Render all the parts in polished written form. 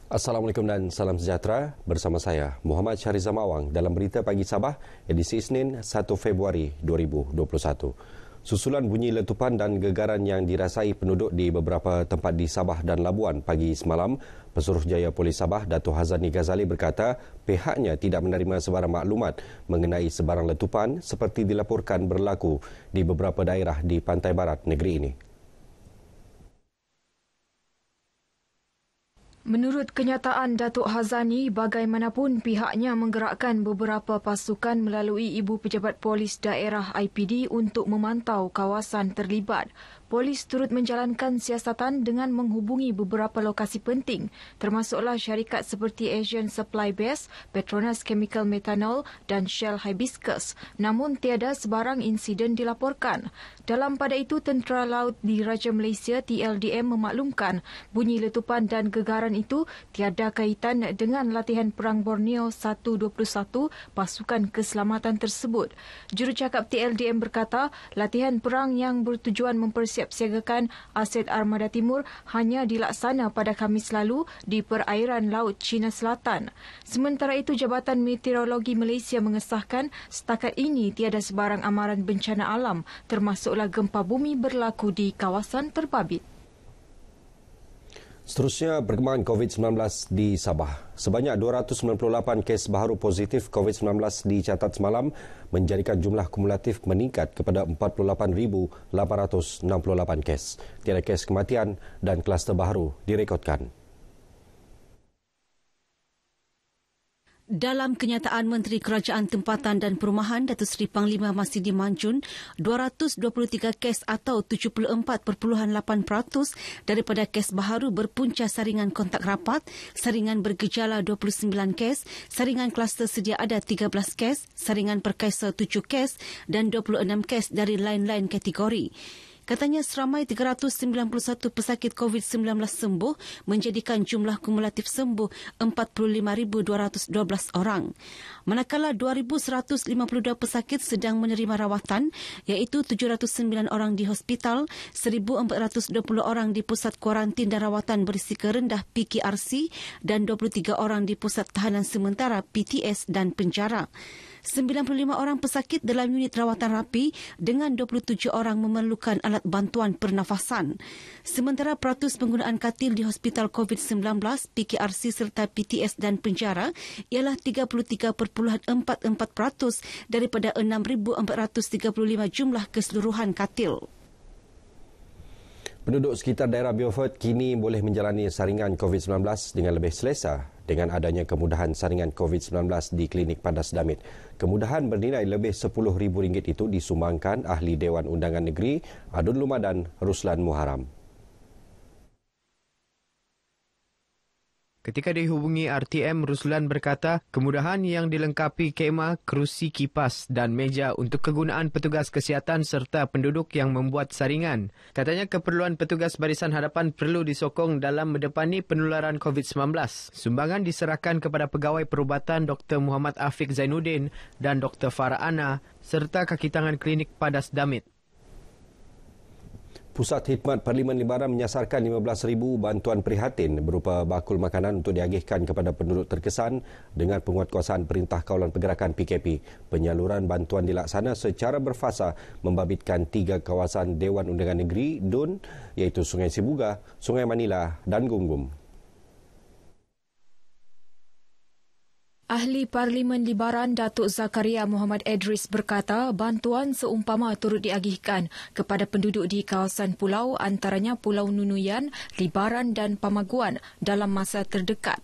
Assalamualaikum dan salam sejahtera. Bersama saya, Muhammad Syahrizam Awang dalam Berita Pagi Sabah, edisi Isnin 1 Februari 2021. Susulan bunyi letupan dan gegaran yang dirasai penduduk di beberapa tempat di Sabah dan Labuan pagi semalam, Pesuruhjaya Polis Sabah, Dato' Hazani Ghazali berkata pihaknya tidak menerima sebarang maklumat mengenai sebarang letupan seperti dilaporkan berlaku di beberapa daerah di pantai barat negeri ini. Menurut kenyataan Datuk Hazani, bagaimanapun pihaknya menggerakkan beberapa pasukan melalui Ibu Pejabat Polis Daerah IPD untuk memantau kawasan terlibat. Polis turut menjalankan siasatan dengan menghubungi beberapa lokasi penting, termasuklah syarikat seperti Asian Supply Base, Petronas Chemical Methanol dan Shell Hibiscus. Namun tiada sebarang insiden dilaporkan. Dalam pada itu, Tentera Laut Diraja Malaysia TLDM memaklumkan bunyi letupan dan gegaran itu tiada kaitan dengan latihan perang Borneo 121 pasukan keselamatan tersebut. Jurucakap TLDM berkata, latihan perang yang bertujuan mempersiapsiagakan aset Armada Timur hanya dilaksana pada Khamis lalu di perairan Laut Cina Selatan. Sementara itu, Jabatan Meteorologi Malaysia mengesahkan setakat ini tiada sebarang amaran bencana alam termasuklah gempa bumi berlaku di kawasan terbabit. Seterusnya, perkembangan COVID-19 di Sabah. Sebanyak 298 kes baharu positif COVID-19 dicatat semalam, menjadikan jumlah kumulatif meningkat kepada 48,868 kes. Tiada kes kematian dan kluster baharu direkodkan. Dalam kenyataan Menteri Kerajaan Tempatan dan Perumahan Datuk Seri Panglima Masidi Manjun, 223 kes atau 74.8% daripada kes baharu berpunca saringan kontak rapat, saringan bergejala 29 kes, saringan kluster sedia ada 13 kes, saringan perkaisa 7 kes dan 26 kes dari lain-lain kategori. Katanya seramai 391 pesakit COVID-19 sembuh menjadikan jumlah kumulatif sembuh 45,212 orang. Manakala 2,152 pesakit sedang menerima rawatan iaitu 709 orang di hospital, 1,420 orang di pusat kuarantin dan rawatan berisiko rendah PKRC dan 23 orang di pusat tahanan sementara PTS dan penjara. 95 orang pesakit dalam unit rawatan rapi dengan 27 orang memerlukan alat bantuan pernafasan. Sementara peratus penggunaan katil di hospital COVID-19, PKRC serta PTS dan penjara ialah 33.44% daripada 6,435 jumlah keseluruhan katil. Penduduk sekitar daerah Beaufort kini boleh menjalani saringan COVID-19 dengan lebih selesa dengan adanya kemudahan saringan COVID-19 di Klinik Padas Damit. Kemudahan bernilai lebih RM10,000 itu disumbangkan Ahli Dewan Undangan Negeri Adun Lumadan Ruslan Muharam. Ketika dihubungi RTM, Ruslan berkata kemudahan yang dilengkapi kemah, kerusi kipas dan meja untuk kegunaan petugas kesihatan serta penduduk yang membuat saringan. Katanya keperluan petugas barisan hadapan perlu disokong dalam mendepani penularan COVID-19. Sumbangan diserahkan kepada pegawai perubatan Dr. Muhammad Afiq Zainuddin dan Dr. Farah Ana serta kaki tangan Klinik Padas Damit. Pusat Khidmat Parlimen Libaran menyasarkan 15,000 bantuan prihatin berupa bakul makanan untuk diagihkan kepada penduduk terkesan dengan penguatkuasaan Perintah Kawalan Pergerakan PKP. Penyaluran bantuan dilaksana secara berfasa membabitkan 3 kawasan Dewan Undangan Negeri DUN iaitu Sungai Sibuga, Sungai Manila dan Gumgum. Ahli Parlimen Libaran Datuk Zakaria Muhammad Edris berkata bantuan seumpama turut diagihkan kepada penduduk di kawasan pulau antaranya Pulau Nunuyan, Libaran dan Pamaguan dalam masa terdekat.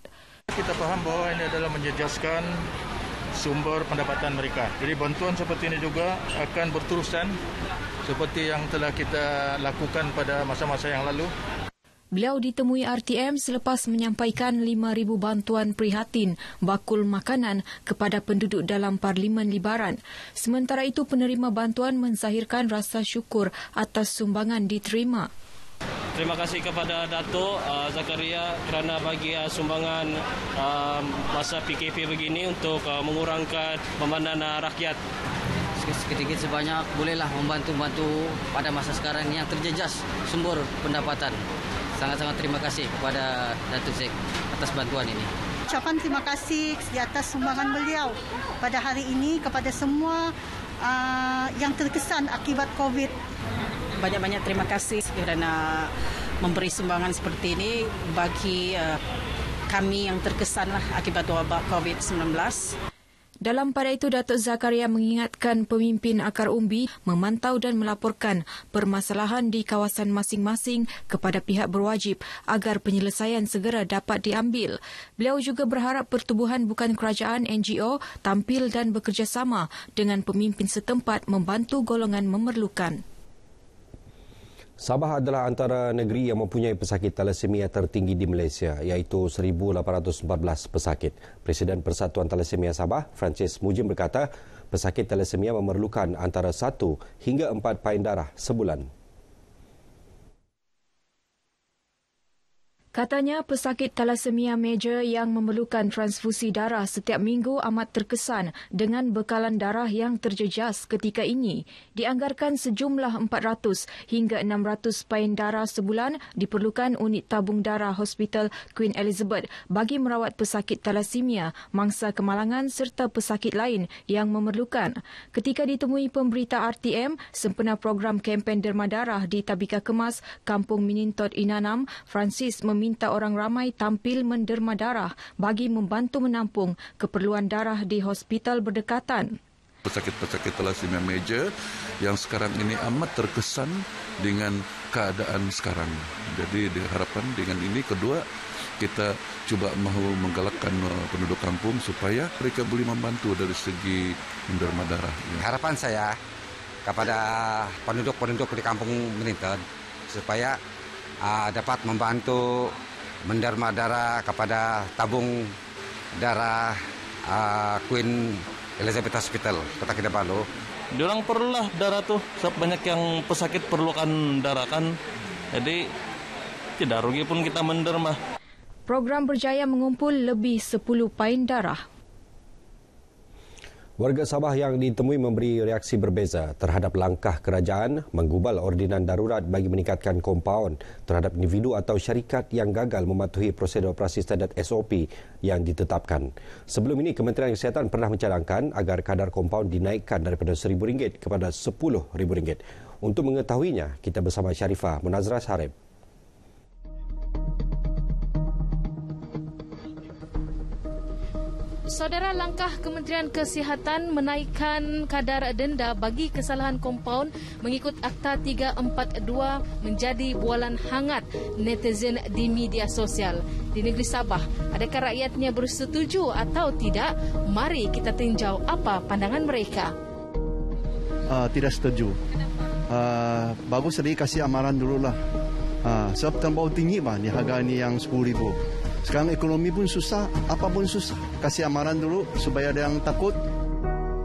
Kita faham bahawa ini adalah menjejaskan sumber pendapatan mereka. Jadi bantuan seperti ini juga akan berterusan seperti yang telah kita lakukan pada masa-masa yang lalu. Beliau ditemui RTM selepas menyampaikan 5,000 bantuan prihatin bakul makanan kepada penduduk dalam Parlimen Libaran. Sementara itu, penerima bantuan menzahirkan rasa syukur atas sumbangan diterima. Terima kasih kepada Datuk Zakaria kerana bagi sumbangan masa PKP begini untuk mengurangkan bebanan rakyat. Sedikit sebanyak bolehlah membantu pada masa sekarang yang terjejas sumber pendapatan. Sangat-sangat terima kasih kepada Datuk Zek atas bantuan ini. Ucapan terima kasih di atas sumbangan beliau pada hari ini kepada semua yang terkesan akibat COVID. Banyak-banyak terima kasih kerana memberi sumbangan seperti ini bagi kami yang terkesan akibat wabak COVID-19. Dalam pada itu, Datuk Zakaria mengingatkan pemimpin akar umbi memantau dan melaporkan permasalahan di kawasan masing-masing kepada pihak berwajib agar penyelesaian segera dapat diambil. Beliau juga berharap pertubuhan bukan kerajaan NGO tampil dan bekerjasama dengan pemimpin setempat membantu golongan memerlukan. Sabah adalah antara negeri yang mempunyai pesakit thalassemia tertinggi di Malaysia, iaitu 1,814 pesakit. Presiden Persatuan Thalassemia Sabah, Francis Mujim berkata, pesakit thalassemia memerlukan antara 1 hingga 4 pain darah sebulan. Katanya pesakit thalassemia meja yang memerlukan transfusi darah setiap minggu amat terkesan dengan bekalan darah yang terjejas ketika ini. Dianggarkan sejumlah 400 hingga 600 pain darah sebulan diperlukan unit tabung darah Hospital Queen Elizabeth bagi merawat pesakit thalassemia, mangsa kemalangan serta pesakit lain yang memerlukan. Ketika ditemui pemberita RTM sempena program kempen derma darah di Tabika Kemas, Kampung Minintot Inanam, Francis minta orang ramai tampil menderma darah bagi membantu menampung keperluan darah di hospital berdekatan. Pesakit-pesakit thalassemia meja yang sekarang ini amat terkesan dengan keadaan sekarang. Jadi diharapkan dengan ini, kedua, kita cuba mahu menggalakkan penduduk kampung supaya mereka boleh membantu dari segi menderma darah. Harapan saya kepada penduduk-penduduk di kampung Minintot supaya dapat membantu menderma darah kepada tabung darah Queen Elizabeth Hospital, Kota Kinabalu. Diorang perlulah darah tuh, banyak yang pesakit perlukan darah kan. Jadi tidak rugi pun kita menderma. Program berjaya mengumpul lebih 10 pain darah. Warga Sabah yang ditemui memberi reaksi berbeza terhadap langkah kerajaan menggubal ordinan darurat bagi meningkatkan kompaun terhadap individu atau syarikat yang gagal mematuhi prosedur operasi standard SOP yang ditetapkan. Sebelum ini, Kementerian Kesihatan pernah mencadangkan agar kadar kompaun dinaikkan daripada RM1,000 kepada RM10,000. Untuk mengetahuinya, kita bersama Sharifah Munazrah Sareb. Saudara, langkah Kementerian Kesihatan menaikkan kadar denda bagi kesalahan kompaun mengikut Akta 342 menjadi bualan hangat netizen di media sosial. Di negeri Sabah, adakah rakyatnya bersetuju atau tidak? Mari kita tinjau apa pandangan mereka. Tidak setuju. Bagus tadi kasih amaran dululah. Sebab terlalu tinggi ni harga ni yang RM10,000. Sekarang ekonomi pun susah, apa pun susah. Kasih amaran dulu supaya ada yang takut.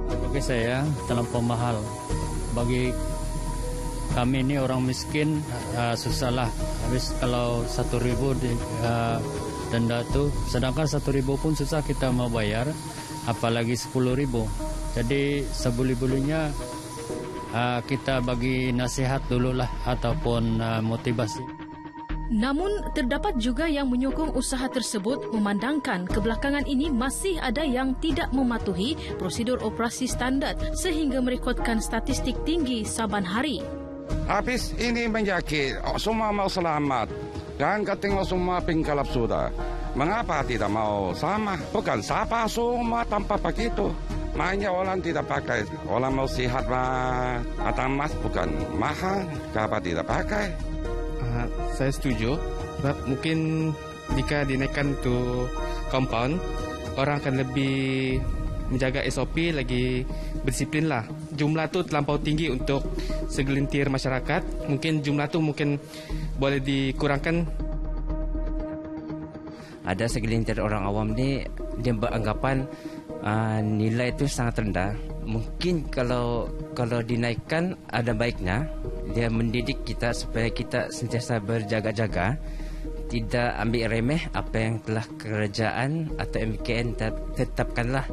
Bagi saya terlampau mahal. Bagi kami ini orang miskin susahlah. Habis kalau RM1,000 denda tu, sedangkan RM1,000 pun susah kita mau bayar, apalagi RM10,000. Jadi sebuli-bulinya kita bagi nasihat dululah ataupun motivasi. Namun, terdapat juga yang menyokong usaha tersebut memandangkan kebelakangan ini masih ada yang tidak mematuhi prosedur operasi standard sehingga merekodkan statistik tinggi saban hari. Habis ini menjadi semua mau selamat dan katanya semua pingkalap sudah. Mengapa tidak mau sama? Bukan siapa semua tanpa begitu. Makanya orang tidak pakai. Orang mau sihat mah atau emas bukan mahal. Kenapa tidak pakai? Saya setuju. Sebab mungkin jika dinaikkan tu compound, orang akan lebih menjaga SOP, lagi berdisiplin lah. Jumlah tu terlampau tinggi untuk segelintir masyarakat. Mungkin jumlah tu mungkin boleh dikurangkan. Ada segelintir orang awam ni, dia beranggapan nilai itu sangat rendah. Mungkin kalau dinaikkan ada baiknya. Dia mendidik kita supaya kita sentiasa berjaga-jaga, tidak ambil remeh apa yang telah kerajaan atau MKN tetapkanlah.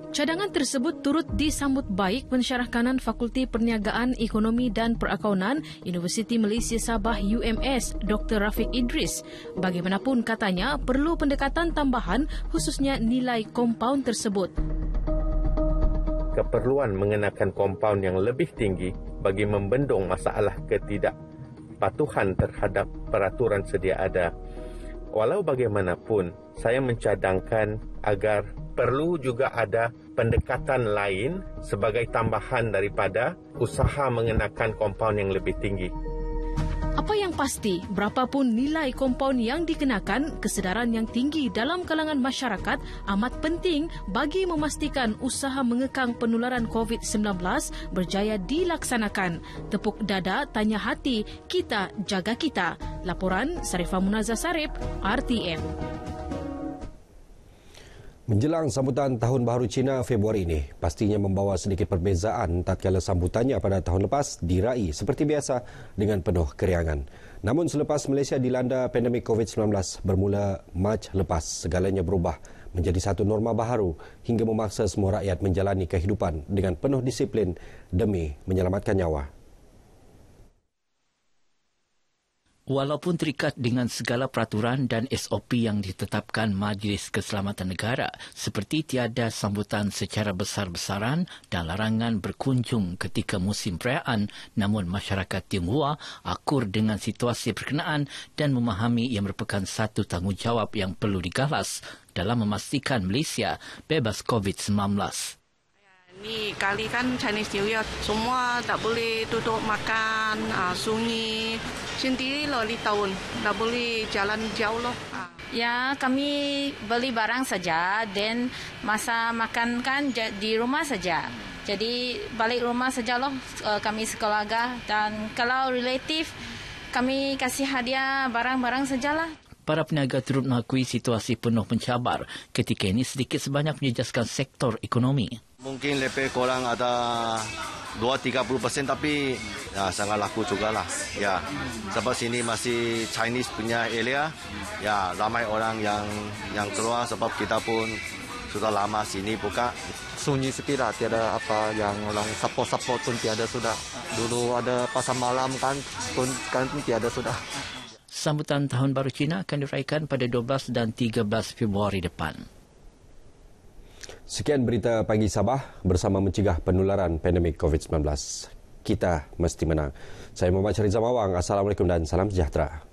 Cadangan tersebut turut disambut baik pensyarah kanan Fakulti Perniagaan, Ekonomi dan Perakaunan Universiti Malaysia Sabah UMS, Dr. Rafiq Idris. Bagaimanapun katanya, perlu pendekatan tambahan khususnya nilai kompaun tersebut. Keperluan mengenakan kompaun yang lebih tinggi bagi membendung masalah ketidakpatuhan terhadap peraturan sedia ada. Walau bagaimanapun, saya mencadangkan agar perlu juga ada pendekatan lain sebagai tambahan daripada usaha mengenakan kompaun yang lebih tinggi. Apa yang pasti, berapapun nilai kompaun yang dikenakan, kesedaran yang tinggi dalam kalangan masyarakat amat penting bagi memastikan usaha mengekang penularan COVID-19 berjaya dilaksanakan. Tepuk dada, tanya hati, kita jaga kita. Laporan Sarifah Munazah Sarip, RTM. Menjelang sambutan Tahun Baharu Cina Februari ini, pastinya membawa sedikit perbezaan tatkala sambutannya pada tahun lepas diraih seperti biasa dengan penuh keriangan. Namun selepas Malaysia dilanda pandemik COVID-19 bermula Mac lepas, segalanya berubah menjadi satu norma baharu hingga memaksa semua rakyat menjalani kehidupan dengan penuh disiplin demi menyelamatkan nyawa. Walaupun terikat dengan segala peraturan dan SOP yang ditetapkan Majlis Keselamatan Negara seperti tiada sambutan secara besar-besaran dan larangan berkunjung ketika musim perayaan, namun masyarakat Tionghoa akur dengan situasi berkenaan dan memahami ia merupakan satu tanggungjawab yang perlu digalas dalam memastikan Malaysia bebas COVID-19. Ni kali kan Chinese New Year, semua tak boleh duduk makan, sunyi. Sendiri loh di tahun, tak boleh jalan jauh loh. Ya, kami beli barang saja dan masa makan kan di rumah saja. Jadi balik rumah saja loh kami sekeluarga, dan kalau relatif kami kasih hadiah barang-barang sajalah. Para peniaga turut mengakui situasi penuh mencabar ketika ini sedikit sebanyak menjejaskan sektor ekonomi. Mungkin lebih kurang ada 2-30%, tapi ya, sangat laku jugalah. Ya, sebab sini masih Chinese punya area, ya ramai orang yang keluar sebab kita pun sudah lama sini buka. Sunyi sepi lah, tiada apa yang orang support pun tiada sudah. Dulu ada pasar malam kan pun tiada sudah. Sambutan Tahun Baru Cina akan diraihkan pada 12 dan 13 Februari depan. Sekian berita Pagi Sabah bersama mencegah penularan pandemik COVID-19. Kita mesti menang. Saya Muhammad Syahrizal Mawang. Assalamualaikum dan salam sejahtera.